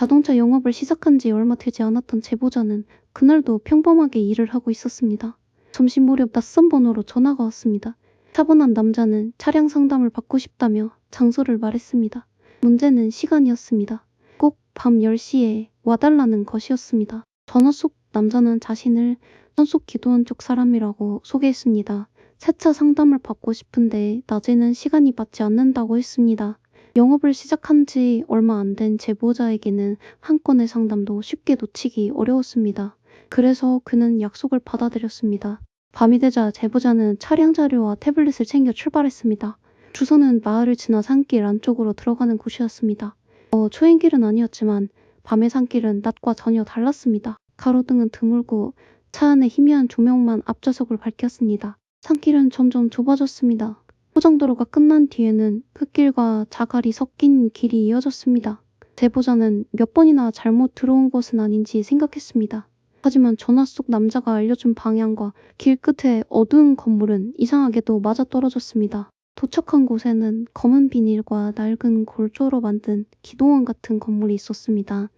자동차 영업을 시작한 지 얼마 되지 않았던 제보자는 그날도 평범하게 일을 하고 있었습니다. 점심 무렵 낯선 번호로 전화가 왔습니다. 차분한 남자는 차량 상담을 받고 싶다며 장소를 말했습니다. 문제는 시간이었습니다. 꼭 밤 10시에 와달라는 것이었습니다. 전화 속 남자는 자신을 천속 기도원 쪽 사람이라고 소개했습니다. 새 차 상담을 받고 싶은데 낮에는 시간이 맞지 않는다고 했습니다. 영업을 시작한 지 얼마 안 된 제보자에게는 한 건의 상담도 쉽게 놓치기 어려웠습니다. 그래서 그는 약속을 받아들였습니다. 밤이 되자 제보자는 차량 자료와 태블릿을 챙겨 출발했습니다. 주소는 마을을 지나 산길 안쪽으로 들어가는 곳이었습니다. 초행길은 아니었지만 밤의 산길은 낮과 전혀 달랐습니다. 가로등은 드물고 차 안에 희미한 조명만 앞좌석을 밝혔습니다. 산길은 점점 좁아졌습니다. 포장도로가 끝난 뒤에는 흙길과 자갈이 섞인 길이 이어졌습니다. 제보자는 몇 번이나 잘못 들어온 것은 아닌지 생각했습니다. 하지만 전화 속 남자가 알려준 방향과 길 끝에 어두운 건물은 이상하게도 맞아떨어졌습니다. 도착한 곳에는 검은 비닐과 낡은 골조로 만든 기도원 같은 건물이 있었습니다.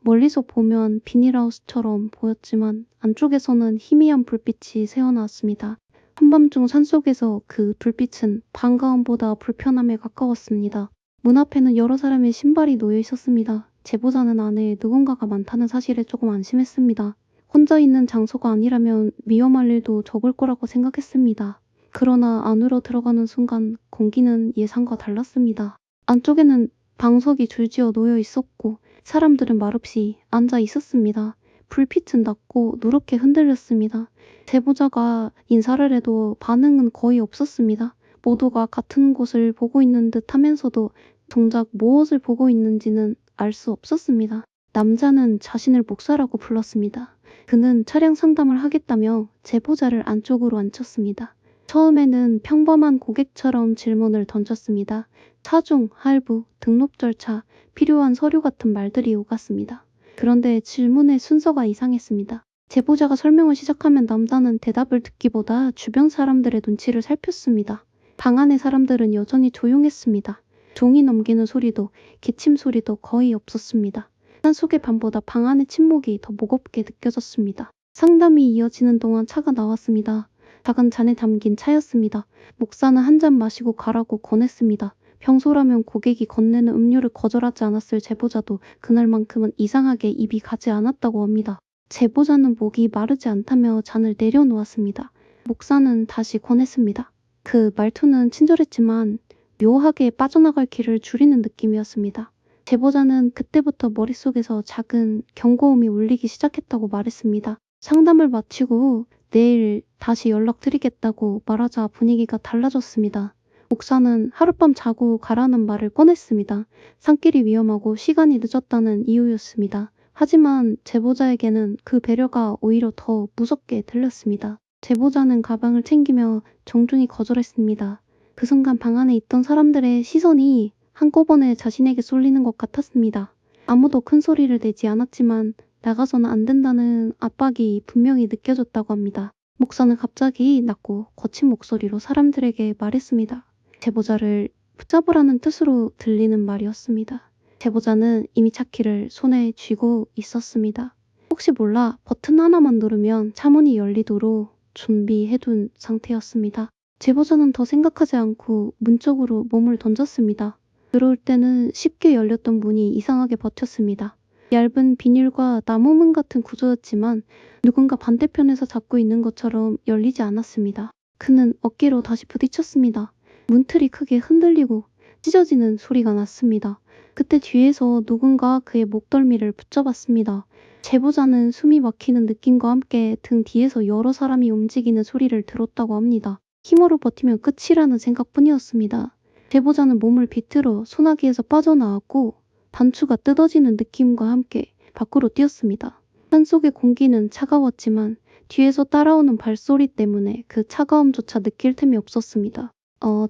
멀리서 보면 비닐하우스처럼 보였지만 안쪽에서는 희미한 불빛이 새어나왔습니다. 한밤중 산속에서 그 불빛은 반가움보다 불편함에 가까웠습니다. 문 앞에는 여러 사람의 신발이 놓여 있었습니다. 제보자는 안에 누군가가 많다는 사실에 조금 안심했습니다. 혼자 있는 장소가 아니라면 위험할 일도 적을 거라고 생각했습니다. 그러나 안으로 들어가는 순간 공기는 예상과 달랐습니다. 안쪽에는 방석이 줄지어 놓여 있었고 사람들은 말없이 앉아 있었습니다. 불빛은 낮고 누렇게 흔들렸습니다. 제보자가 인사를 해도 반응은 거의 없었습니다. 모두가 같은 곳을 보고 있는 듯 하면서도 정작 무엇을 보고 있는지는 알 수 없었습니다. 남자는 자신을 목사라고 불렀습니다. 그는 차량 상담을 하겠다며 제보자를 안쪽으로 앉혔습니다. 처음에는 평범한 고객처럼 질문을 던졌습니다. 차종, 할부, 등록 절차, 필요한 서류 같은 말들이 오갔습니다. 그런데 질문의 순서가 이상했습니다. 제보자가 설명을 시작하면 남자는 대답을 듣기보다 주변 사람들의 눈치를 살폈습니다. 방 안의 사람들은 여전히 조용했습니다. 종이 넘기는 소리도 기침 소리도 거의 없었습니다. 산속의 밤보다 방 안의 침묵이 더 무겁게 느껴졌습니다. 상담이 이어지는 동안 차가 나왔습니다. 작은 잔에 담긴 차였습니다. 목사는 한 잔 마시고 가라고 권했습니다. 평소라면 고객이 건네는 음료를 거절하지 않았을 제보자도 그날만큼은 이상하게 입이 가지 않았다고 합니다. 제보자는 목이 마르지 않다며 잔을 내려놓았습니다. 목사는 다시 권했습니다. 그 말투는 친절했지만 묘하게 빠져나갈 길을 줄이는 느낌이었습니다. 제보자는 그때부터 머릿속에서 작은 경고음이 울리기 시작했다고 말했습니다. 상담을 마치고 내일 다시 연락드리겠다고 말하자 분위기가 달라졌습니다. 목사는 하룻밤 자고 가라는 말을 꺼냈습니다. 산길이 위험하고 시간이 늦었다는 이유였습니다. 하지만 제보자에게는 그 배려가 오히려 더 무섭게 들렸습니다. 제보자는 가방을 챙기며 정중히 거절했습니다. 그 순간 방 안에 있던 사람들의 시선이 한꺼번에 자신에게 쏠리는 것 같았습니다. 아무도 큰 소리를 내지 않았지만 나가서는 안 된다는 압박이 분명히 느껴졌다고 합니다. 목사는 갑자기 낮고 거친 목소리로 사람들에게 말했습니다. 제보자를 붙잡으라는 뜻으로 들리는 말이었습니다. 제보자는 이미 차키를 손에 쥐고 있었습니다. 혹시 몰라 버튼 하나만 누르면 차문이 열리도록 준비해둔 상태였습니다. 제보자는 더 생각하지 않고 문 쪽으로 몸을 던졌습니다. 들어올 때는 쉽게 열렸던 문이 이상하게 버텼습니다. 얇은 비닐과 나무문 같은 구조였지만 누군가 반대편에서 잡고 있는 것처럼 열리지 않았습니다. 그는 어깨로 다시 부딪혔습니다. 문틀이 크게 흔들리고 찢어지는 소리가 났습니다. 그때 뒤에서 누군가 그의 목덜미를 붙잡았습니다. 제보자는 숨이 막히는 느낌과 함께 등 뒤에서 여러 사람이 움직이는 소리를 들었다고 합니다. 힘으로 버티면 끝이라는 생각뿐이었습니다. 제보자는 몸을 비틀어 소나기에서 빠져나왔고 단추가 뜯어지는 느낌과 함께 밖으로 뛰었습니다. 산속의 공기는 차가웠지만 뒤에서 따라오는 발소리 때문에 그 차가움조차 느낄 틈이 없었습니다.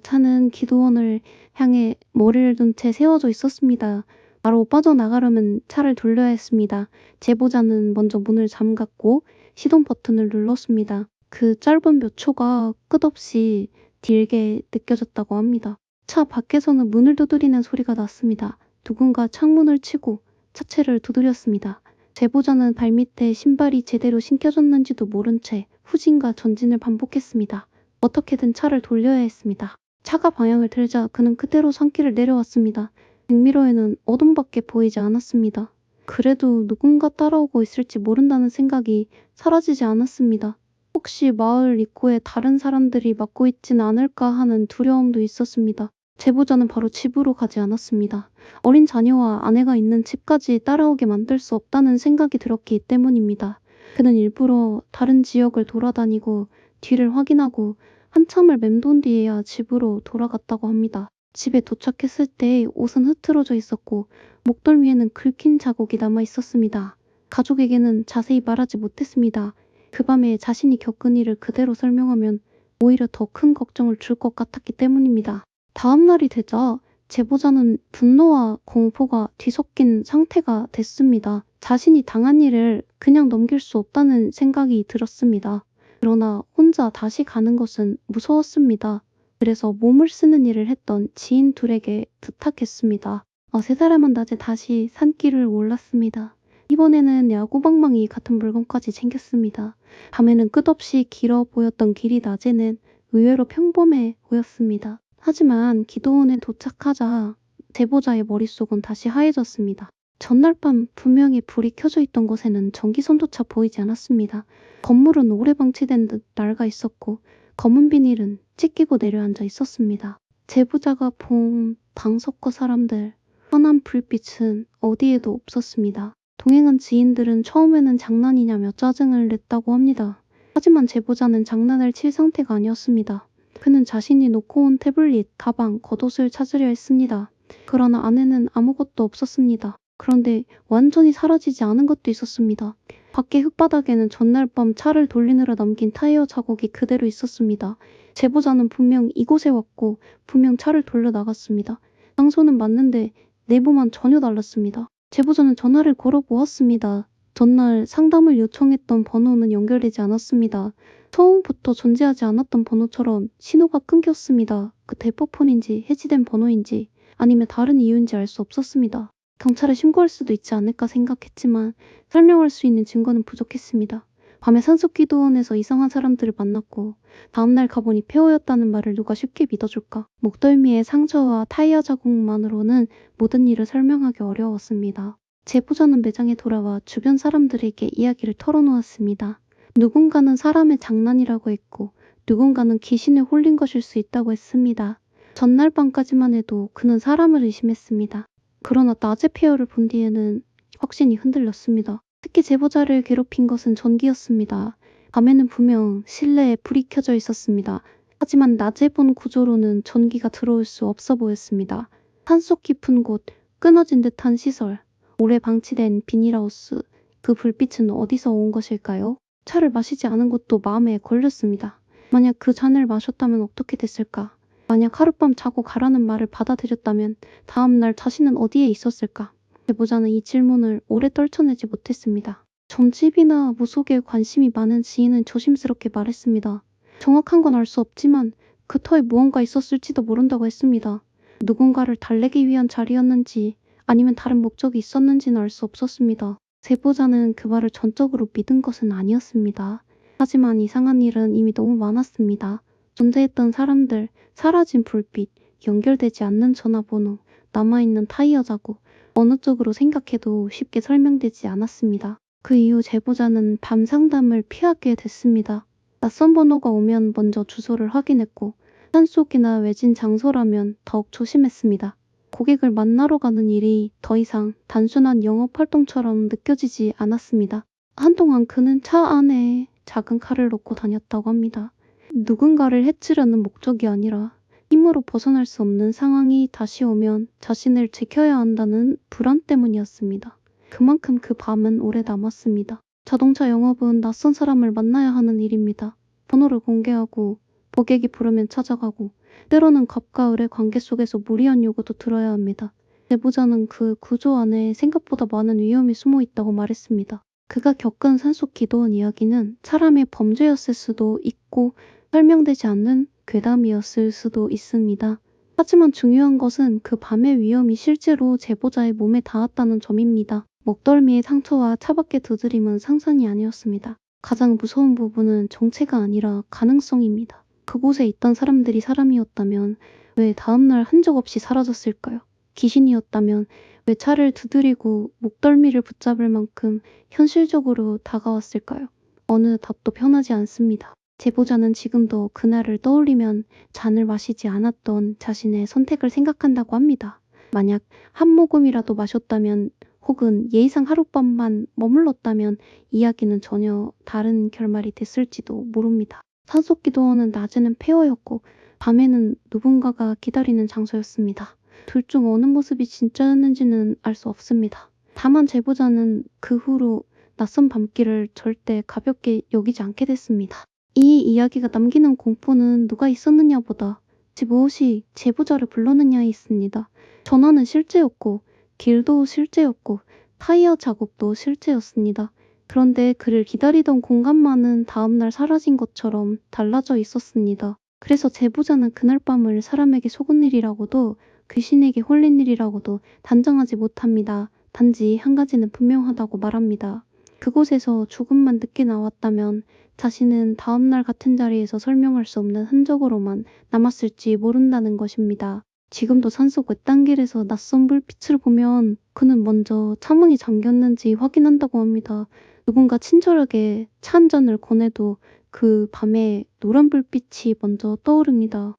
차는 기도원을 향해 머리를 둔 채 세워져 있었습니다. 바로 빠져나가려면 차를 돌려야 했습니다. 제보자는 먼저 문을 잠갔고 시동 버튼을 눌렀습니다. 그 짧은 몇 초가 끝없이 길게 느껴졌다고 합니다. 차 밖에서는 문을 두드리는 소리가 났습니다. 누군가 창문을 치고 차체를 두드렸습니다. 제보자는 발밑에 신발이 제대로 신겨졌는지도 모른 채 후진과 전진을 반복했습니다. 어떻게든 차를 돌려야 했습니다. 차가 방향을 틀자 그는 그대로 산길을 내려왔습니다. 백미러에는 어둠밖에 보이지 않았습니다. 그래도 누군가 따라오고 있을지 모른다는 생각이 사라지지 않았습니다. 혹시 마을 입구에 다른 사람들이 막고 있진 않을까 하는 두려움도 있었습니다. 제보자는 바로 집으로 가지 않았습니다. 어린 자녀와 아내가 있는 집까지 따라오게 만들 수 없다는 생각이 들었기 때문입니다. 그는 일부러 다른 지역을 돌아다니고 뒤를 확인하고 한참을 맴돈 뒤에야 집으로 돌아갔다고 합니다. 집에 도착했을 때 옷은 흐트러져 있었고 목덜미에는 긁힌 자국이 남아 있었습니다. 가족에게는 자세히 말하지 못했습니다. 그 밤에 자신이 겪은 일을 그대로 설명하면 오히려 더 큰 걱정을 줄 것 같았기 때문입니다. 다음 날이 되자 제보자는 분노와 공포가 뒤섞인 상태가 됐습니다. 자신이 당한 일을 그냥 넘길 수 없다는 생각이 들었습니다. 그러나 혼자 다시 가는 것은 무서웠습니다. 그래서 몸을 쓰는 일을 했던 지인 둘에게 부탁했습니다. 세 사람은 낮에 다시 산길을 올랐습니다. 이번에는 야구방망이 같은 물건까지 챙겼습니다. 밤에는 끝없이 길어 보였던 길이 낮에는 의외로 평범해 보였습니다. 하지만 기도원에 도착하자 제보자의 머릿속은 다시 하얘졌습니다. 전날 밤 분명히 불이 켜져 있던 곳에는 전기선조차 보이지 않았습니다. 건물은 오래 방치된 듯 낡아 있었고 검은 비닐은 찢기고 내려앉아 있었습니다. 제보자가 본 방석과 사람들, 환한 불빛은 어디에도 없었습니다. 동행한 지인들은 처음에는 장난이냐며 짜증을 냈다고 합니다. 하지만 제보자는 장난을 칠 상태가 아니었습니다. 그는 자신이 놓고 온 태블릿, 가방, 겉옷을 찾으려 했습니다. 그러나 안에는 아무것도 없었습니다. 그런데 완전히 사라지지 않은 것도 있었습니다. 밖에 흙바닥에는 전날 밤 차를 돌리느라 남긴 타이어 자국이 그대로 있었습니다. 제보자는 분명 이곳에 왔고 분명 차를 돌려 나갔습니다. 장소는 맞는데 내부만 전혀 달랐습니다. 제보자는 전화를 걸어 보았습니다. 전날 상담을 요청했던 번호는 연결되지 않았습니다. 처음부터 존재하지 않았던 번호처럼 신호가 끊겼습니다. 그 대포폰인지 해지된 번호인지 아니면 다른 이유인지 알 수 없었습니다. 경찰에 신고할 수도 있지 않을까 생각했지만 설명할 수 있는 증거는 부족했습니다. 밤에 산속기도원에서 이상한 사람들을 만났고 다음날 가보니 폐허였다는 말을 누가 쉽게 믿어줄까. 목덜미의 상처와 타이어 자국만으로는 모든 일을 설명하기 어려웠습니다. 제보자는 매장에 돌아와 주변 사람들에게 이야기를 털어놓았습니다. 누군가는 사람의 장난이라고 했고 누군가는 귀신에 홀린 것일 수 있다고 했습니다. 전날 밤까지만 해도 그는 사람을 의심했습니다. 그러나 낮에 폐허를 본 뒤에는 확신이 흔들렸습니다. 특히 제보자를 괴롭힌 것은 전기였습니다. 밤에는 분명 실내에 불이 켜져 있었습니다. 하지만 낮에 본 구조로는 전기가 들어올 수 없어 보였습니다. 산속 깊은 곳, 끊어진 듯한 시설, 오래 방치된 비닐하우스, 그 불빛은 어디서 온 것일까요? 차를 마시지 않은 것도 마음에 걸렸습니다. 만약 그 잔을 마셨다면 어떻게 됐을까? 만약 하룻밤 자고 가라는 말을 받아들였다면 다음 날 자신은 어디에 있었을까? 제보자는 이 질문을 오래 떨쳐내지 못했습니다. 점집이나 무속에 관심이 많은 지인은 조심스럽게 말했습니다. 정확한 건 알 수 없지만 그 터에 무언가 있었을지도 모른다고 했습니다. 누군가를 달래기 위한 자리였는지 아니면 다른 목적이 있었는지는 알 수 없었습니다. 제보자는 그 말을 전적으로 믿은 것은 아니었습니다. 하지만 이상한 일은 이미 너무 많았습니다. 존재했던 사람들, 사라진 불빛, 연결되지 않는 전화번호, 남아있는 타이어 자국, 어느 쪽으로 생각해도 쉽게 설명되지 않았습니다. 그 이후 제보자는 밤 상담을 피하게 됐습니다. 낯선 번호가 오면 먼저 주소를 확인했고 산속이나 외진 장소라면 더욱 조심했습니다. 고객을 만나러 가는 일이 더 이상 단순한 영업 활동처럼 느껴지지 않았습니다. 한동안 그는 차 안에 작은 칼을 놓고 다녔다고 합니다. 누군가를 해치려는 목적이 아니라 힘으로 벗어날 수 없는 상황이 다시 오면 자신을 지켜야 한다는 불안 때문이었습니다. 그만큼 그 밤은 오래 남았습니다. 자동차 영업은 낯선 사람을 만나야 하는 일입니다. 번호를 공개하고 고객이 부르면 찾아가고 때로는 갑과 을의 관계 속에서 무리한 요구도 들어야 합니다. 제보자는 그 구조 안에 생각보다 많은 위험이 숨어 있다고 말했습니다. 그가 겪은 산속 기도원 이야기는 사람의 범죄였을 수도 있고 설명되지 않는 괴담이었을 수도 있습니다. 하지만 중요한 것은 그 밤의 위험이 실제로 제보자의 몸에 닿았다는 점입니다. 목덜미의 상처와 차갑게 두드림은 상상이 아니었습니다. 가장 무서운 부분은 정체가 아니라 가능성입니다. 그곳에 있던 사람들이 사람이었다면 왜 다음날 흔적 없이 사라졌을까요? 귀신이었다면 왜 차를 두드리고 목덜미를 붙잡을 만큼 현실적으로 다가왔을까요? 어느 답도 편하지 않습니다. 제보자는 지금도 그날을 떠올리면 잔을 마시지 않았던 자신의 선택을 생각한다고 합니다. 만약 한 모금이라도 마셨다면 혹은 예의상 하룻밤만 머물렀다면 이야기는 전혀 다른 결말이 됐을지도 모릅니다. 산속기도원은 낮에는 폐허였고 밤에는 누군가가 기다리는 장소였습니다. 둘 중 어느 모습이 진짜였는지는 알 수 없습니다. 다만 제보자는 그 후로 낯선 밤길을 절대 가볍게 여기지 않게 됐습니다. 이 이야기가 남기는 공포는 누가 있었느냐보다 무엇이 제보자를 불렀느냐에 있습니다. 전화는 실제였고 길도 실제였고 타이어 자국도 실제였습니다. 그런데 그를 기다리던 공간만은 다음날 사라진 것처럼 달라져 있었습니다. 그래서 제보자는 그날 밤을 사람에게 속은 일이라고도 귀신에게 홀린 일이라고도 단정하지 못합니다. 단지 한 가지는 분명하다고 말합니다. 그곳에서 죽음만 늦게 나왔다면 자신은 다음날 같은 자리에서 설명할 수 없는 흔적으로만 남았을지 모른다는 것입니다. 지금도 산속 외딴 길에서 낯선 불빛을 보면 그는 먼저 차문이 잠겼는지 확인한다고 합니다. 누군가 친절하게 차 한 잔을 권해도 그 밤에 노란 불빛이 먼저 떠오릅니다.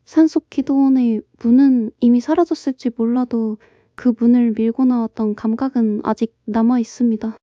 산속 기도원의 문은 이미 사라졌을지 몰라도 그 문을 밀고 나왔던 감각은 아직 남아 있습니다.